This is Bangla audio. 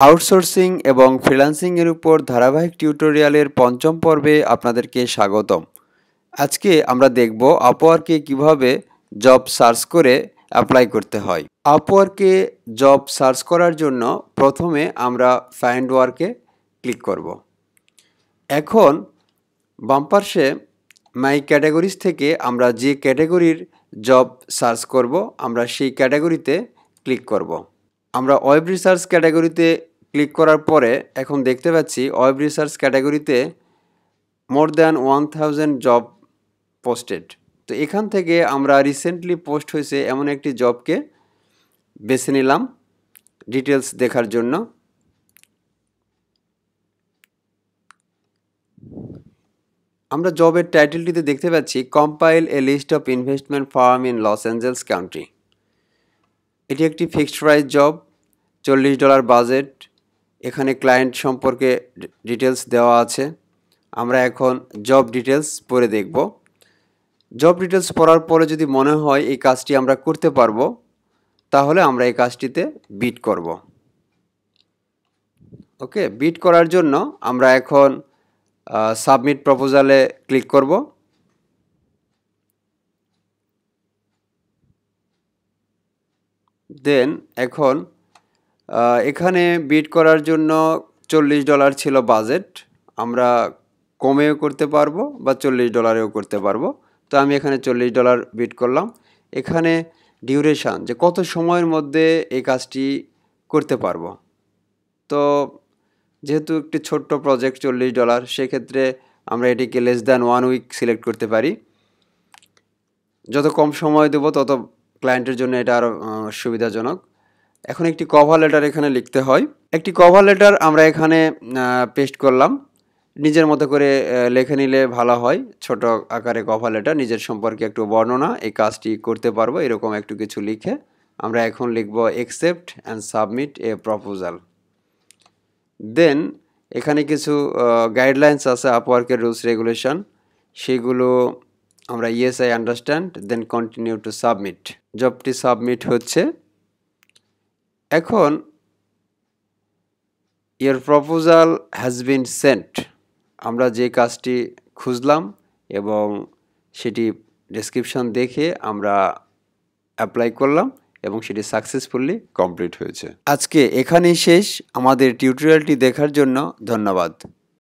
আউটসোর্সিং এবং ফ্রিল্যান্সিং এর উপর ধারাবাহিক টিউটোরিয়ালের পঞ্চম পর্বে আপনাদেরকে স্বাগতম। আজকে আমরা দেখব আপওয়ার্কে কিভাবে জব সার্চ করে অ্যাপ্লাই করতে হয়। আপওয়ার্কে জব সার্চ করার জন্য প্রথমে আমরা ফাইন্ড ওয়ার্কে ক্লিক করব। এখন বাম পাশে মাই ক্যাটাগরিজ থেকে আমরা যে ক্যাটাগরির জব সার্চ করব আমরা সেই ক্যাটাগরিতে ক্লিক করব। আমরা ওয়েব রিসার্চ ক্যাটাগরিতে ক্লিক করার পরে এখন দেখতে পাচ্ছি ওয়েব রিসার্চ ক্যাটাগরিতে মোর দ্যান 1000 জব পোস্টেড। তো এখান থেকে আমরা রিসেন্টলি পোস্ট হয়েছে এমন একটি জবকে বেছে নিলাম ডিটেলস দেখার জন্য। আমরা জবের টাইটেলটিতে দেখতে পাচ্ছি compile a list of investment firm in Los Angeles. এটি একটি ফিক্সড প্রাইস জব, $40 বাজেট। এখানে ক্লায়েন্ট সম্পর্কে ডিটেলস দেওয়া আছে। আমরা এখন জব ডিটেলস পড়ে দেখব। জব ডিটেলস পড়ার পরে যদি মনে হয় এই কাজটি আমরা করতে পারবো তাহলে আমরা এই কাজটিতে বিড করব। ওকে, বিড করার জন্য আমরা এখন সাবমিট প্রপোজালে ক্লিক করব। দেন এখন এখানে বিড করার জন্য $40 ছিল বাজেট। আমরা কমেও করতে পারবো বা $40 করতে পারবো। তো আমি এখানে $40 বিড করলাম। এখানে ডিউরেশান যে কত সময়ের মধ্যে এই কাজটি করতে পারবো। তো যেহেতু একটি ছোট্ট প্রজেক্ট $40, সেক্ষেত্রে আমরা এটিকে লেস দ্যান 1 উইক সিলেক্ট করতে পারি। যত কম সময় দেবো তত ক্লায়েন্টের জন্য এটা আরও সুবিধাজনক। এখন একটি কভার লেটার এখানে লিখতে হয়। একটি কভার লেটার আমরা এখানে পেস্ট করলাম। নিজের মতো করে লিখে নিলে ভালো হয়। ছোট আকারে কভার লেটার, নিজের সম্পর্কে একটু বর্ণনা, এই কাজটি করতে পারবো এরকম একটু কিছু লিখে আমরা এখন লিখব accept and submit a proposal. Then এখানে কিছু গাইডলাইন্স আছে আপওয়ার্কের রুলস রেগুলেশন, সেগুলো আমরা yes I understand then continue to submit. জবটি সাবমিট হচ্ছে। এখন your proposal has been sent. আমরা যে কাজটি খুঁজলাম এবং সেটি ডেসক্রিপশন দেখে আমরা অ্যাপ্লাই করলাম এবং সেটি সাকসেসফুলি কমপ্লিট হয়েছে। আজকে এখানেই শেষ। আমাদের টিউটোরিয়ালটি দেখার জন্য ধন্যবাদ।